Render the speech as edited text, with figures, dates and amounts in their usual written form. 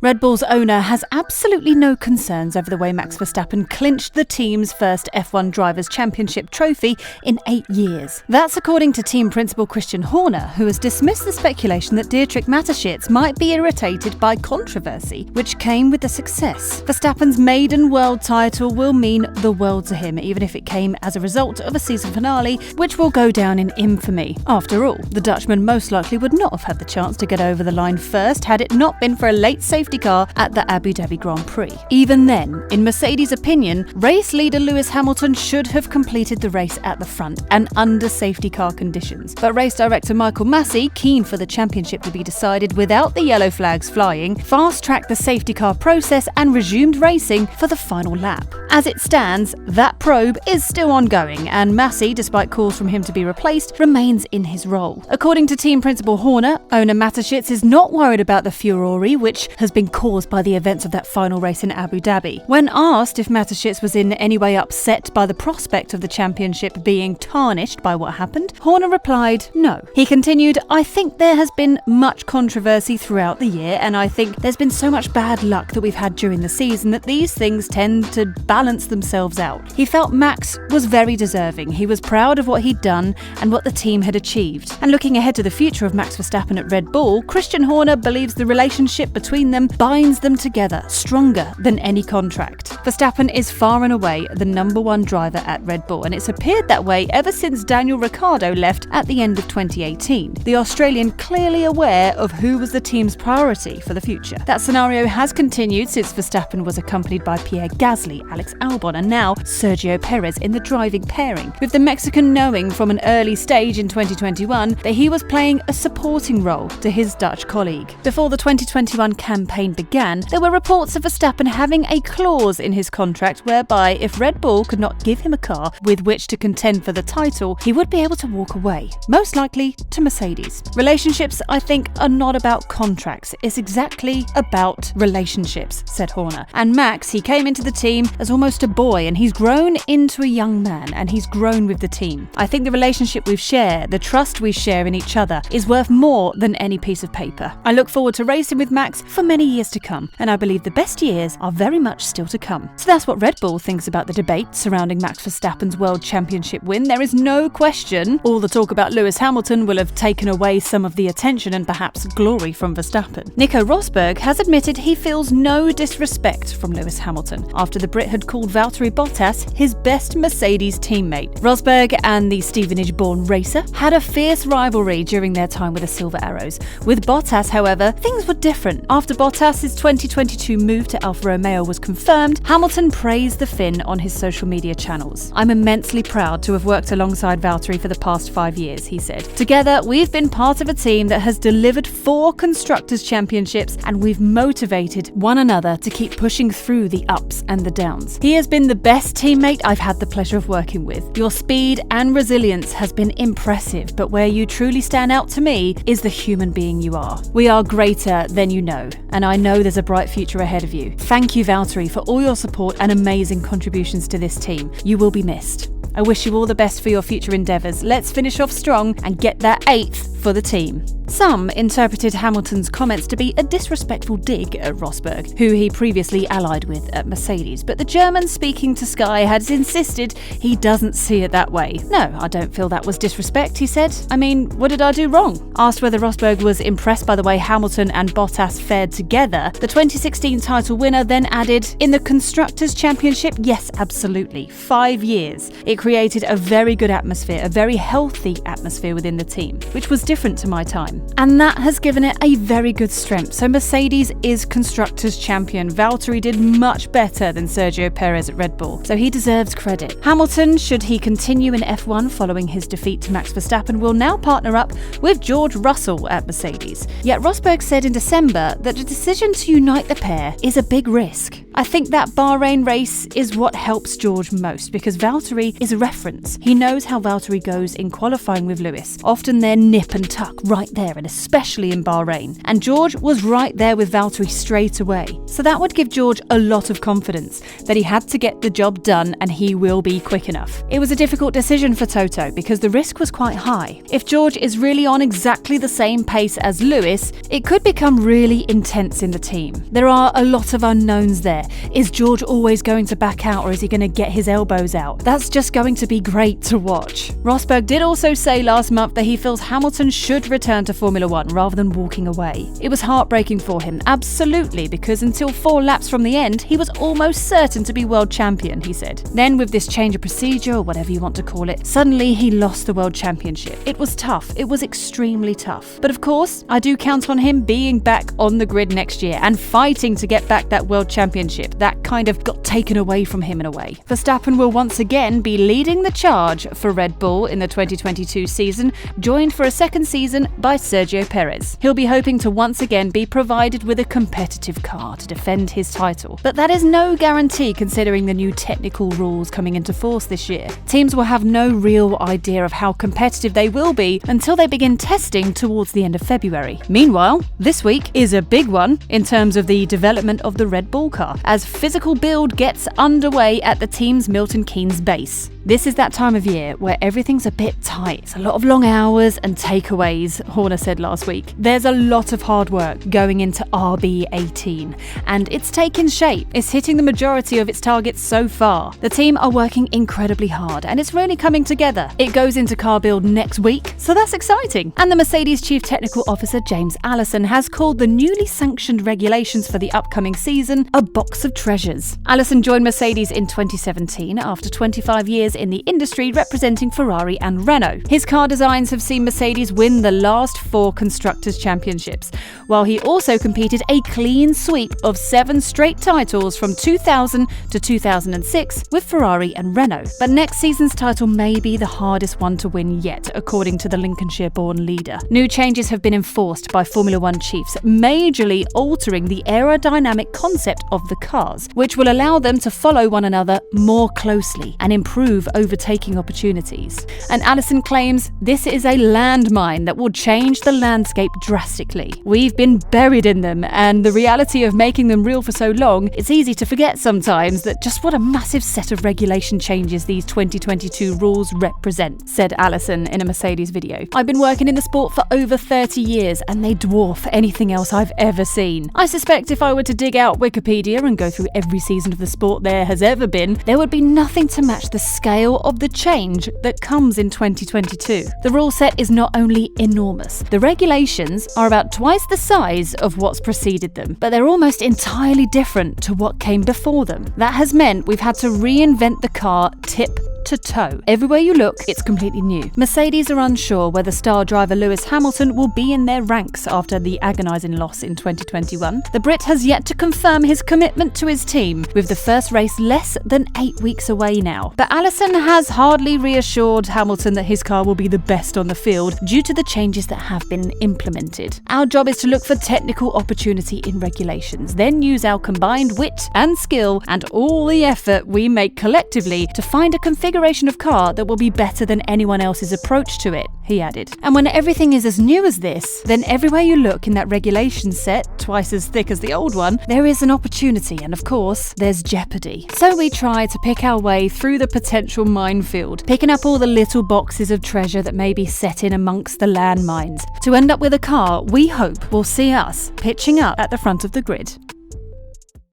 Red Bull's owner has absolutely no concerns over the way Max Verstappen clinched the team's first F1 Drivers' Championship trophy in 8 years. That's according to team principal Christian Horner, who has dismissed the speculation that Dietrich Mateschitz might be irritated by controversy, which came with the success. Verstappen's maiden world title will mean the world to him, even if it came as a result of a season finale, which will go down in infamy. After all, the Dutchman most likely would not have had the chance to get over the line first had it not been for a late safety car at the Abu Dhabi Grand Prix. Even then, in Mercedes' opinion, race leader Lewis Hamilton should have completed the race at the front and under safety car conditions. But race director Michael Massey, keen for the championship to be decided without the yellow flags flying, fast-tracked the safety car process and resumed racing for the final lap. As it stands, that probe is still ongoing, and Massey, despite calls from him to be replaced, remains in his role. According to team principal Horner, owner Mateschitz is not worried about the furore which has been caused by the events of that final race in Abu Dhabi. When asked if Mateschitz was in any way upset by the prospect of the championship being tarnished by what happened, Horner replied, no. He continued, I think there has been much controversy throughout the year, and I think there's been so much bad luck that we've had during the season that these things tend to balance themselves out. He felt Max was very deserving. He was proud of what he'd done and what the team had achieved. And looking ahead to the future of Max Verstappen at Red Bull, Christian Horner believes the relationship between them binds them together stronger than any contract. Verstappen is far and away the number one driver at Red Bull, and it's appeared that way ever since Daniel Ricciardo left at the end of 2018. The Australian clearly aware of who was the team's priority for the future. That scenario has continued since Verstappen was accompanied by Pierre Gasly, Alex Albon, and now Sergio Perez in the driving pairing, with the Mexican knowing from an early stage in 2021 that he was playing a supporting role to his Dutch colleague. Before the 2021 campaign began, there were reports of Verstappen having a clause in his contract whereby if Red Bull could not give him a car with which to contend for the title, he would be able to walk away, most likely to Mercedes. Relationships, I think, are not about contracts. It's exactly about relationships, said Horner. And Max, he came into the team as almost a boy, and he's grown into a young man, and he's grown with the team. I think the relationship we share, the trust we share in each other, is worth more than any piece of paper. I look forward to racing with Max for many years to come, and I believe the best years are very much still to come. So that's what Red Bull thinks about the debate surrounding Max Verstappen's World Championship win. There is no question all the talk about Lewis Hamilton will have taken away some of the attention and perhaps glory from Verstappen. Nico Rosberg has admitted he feels no disrespect from Lewis Hamilton after the Brit had called Valtteri Bottas his best Mercedes teammate. Rosberg and the Stevenage-born racer had a fierce rivalry during their time with the Silver Arrows. With Bottas, however, things were different. After Bottas's 2022 move to Alfa Romeo was confirmed, Hamilton praised the Finn on his social media channels. I'm immensely proud to have worked alongside Valtteri for the past 5 years, he said. Together, we've been part of a team that has delivered 4 Constructors' Championships, and we've motivated one another to keep pushing through the ups and the downs. He has been the best teammate I've had the pleasure of working with. Your speed and resilience has been impressive, but where you truly stand out to me is the human being you are. We are greater than you know, and I know there's a bright future ahead of you. Thank you, Valtteri, for all your support and amazing contributions to this team. You will be missed. I wish you all the best for your future endeavours. Let's finish off strong and get that 8th for the team. Some interpreted Hamilton's comments to be a disrespectful dig at Rosberg, who he previously allied with at Mercedes, but the German speaking to Sky has insisted he doesn't see it that way. No, I don't feel that was disrespect, he said. I mean, what did I do wrong? Asked whether Rosberg was impressed by the way Hamilton and Bottas fared together, the 2016 title winner then added, in the Constructors' Championship, yes, absolutely. 5 years. It created a very good atmosphere, a very healthy atmosphere within the team, which was different to my time. And that has given it a very good strength. So Mercedes is Constructors' Champion. Valtteri did much better than Sergio Perez at Red Bull, so he deserves credit. Hamilton, should he continue in F1 following his defeat to Max Verstappen, will now partner up with George Russell at Mercedes. Yet Rosberg said in December that the decision to unite the pair is a big risk. I think that Bahrain race is what helps George most because Valtteri is a reference. He knows how Valtteri goes in qualifying with Lewis. Often they're nip and tuck right there, and especially in Bahrain. And George was right there with Valtteri straight away. So that would give George a lot of confidence that he had to get the job done and he will be quick enough. It was a difficult decision for Toto because the risk was quite high. If George is really on exactly the same pace as Lewis, it could become really intense in the team. There are a lot of unknowns there. Is George always going to back out, or is he going to get his elbows out? That's just going to be great to watch. Rosberg did also say last month that he feels Hamilton should return to Formula One rather than walking away. It was heartbreaking for him, absolutely, because until 4 laps from the end, he was almost certain to be world champion, he said. Then with this change of procedure, or whatever you want to call it, suddenly he lost the world championship. It was tough. It was extremely tough. But of course, I do count on him being back on the grid next year and fighting to get back that world championship. That kind of got taken away from him in a way. Verstappen will once again be leading the charge for Red Bull in the 2022 season, joined for a second season by Sergio Perez. He'll be hoping to once again be provided with a competitive car to defend his title. But that is no guarantee considering the new technical rules coming into force this year. Teams will have no real idea of how competitive they will be until they begin testing towards the end of February. Meanwhile, this week is a big one in terms of the development of the Red Bull car, as physical build gets underway at the team's Milton Keynes base. This is that time of year where everything's a bit tight. It's a lot of long hours and takeaways, Horner said last week. There's a lot of hard work going into RB18, and it's taken shape. It's hitting the majority of its targets so far. The team are working incredibly hard, and it's really coming together. It goes into car build next week, so that's exciting. And the Mercedes Chief Technical Officer James Allison has called the newly sanctioned regulations for the upcoming season a box of treasures. Allison joined Mercedes in 2017 after 25 years in the industry representing Ferrari and Renault. His car designs have seen Mercedes win the last 4 Constructors' Championships, while he also competed a clean sweep of 7 straight titles from 2000 to 2006 with Ferrari and Renault. But next season's title may be the hardest one to win yet, according to the Lincolnshire-born leader. New changes have been enforced by Formula One chiefs, majorly altering the aerodynamic concept of the cars, which will allow them to follow one another more closely and improve overtaking opportunities. And Allison claims this is a landmine that will change the landscape drastically. We've been buried in them, and the reality of making them real for so long, it's easy to forget sometimes that just what a massive set of regulation changes these 2022 rules represent, said Allison in a Mercedes video. I've been working in the sport for over 30 years, and they dwarf anything else I've ever seen. I suspect if I were to dig out Wikipedia and go through every season of the sport there has ever been, there would be nothing to match the scale of the change that comes in 2022. The rule set is not only enormous, the regulations are about twice the size of what's preceded them, but they're almost entirely different to what came before them. That has meant we've had to reinvent the car tip to toe. Everywhere you look, it's completely new. Mercedes are unsure whether star driver Lewis Hamilton will be in their ranks after the agonising loss in 2021. The Brit has yet to confirm his commitment to his team, with the first race less than 8 weeks away now. But Allison has hardly reassured Hamilton that his car will be the best on the field due to the changes that have been implemented. Our job is to look for technical opportunity in regulations, then use our combined wit and skill and all the effort we make collectively to find a configuration of car that will be better than anyone else's approach to it, he added. And when everything is as new as this, then everywhere you look in that regulation set, twice as thick as the old one, there is an opportunity, and of course, there's jeopardy. So we try to pick our way through the potential minefield, picking up all the little boxes of treasure that may be set in amongst the landmines, to end up with a car we hope will see us pitching up at the front of the grid.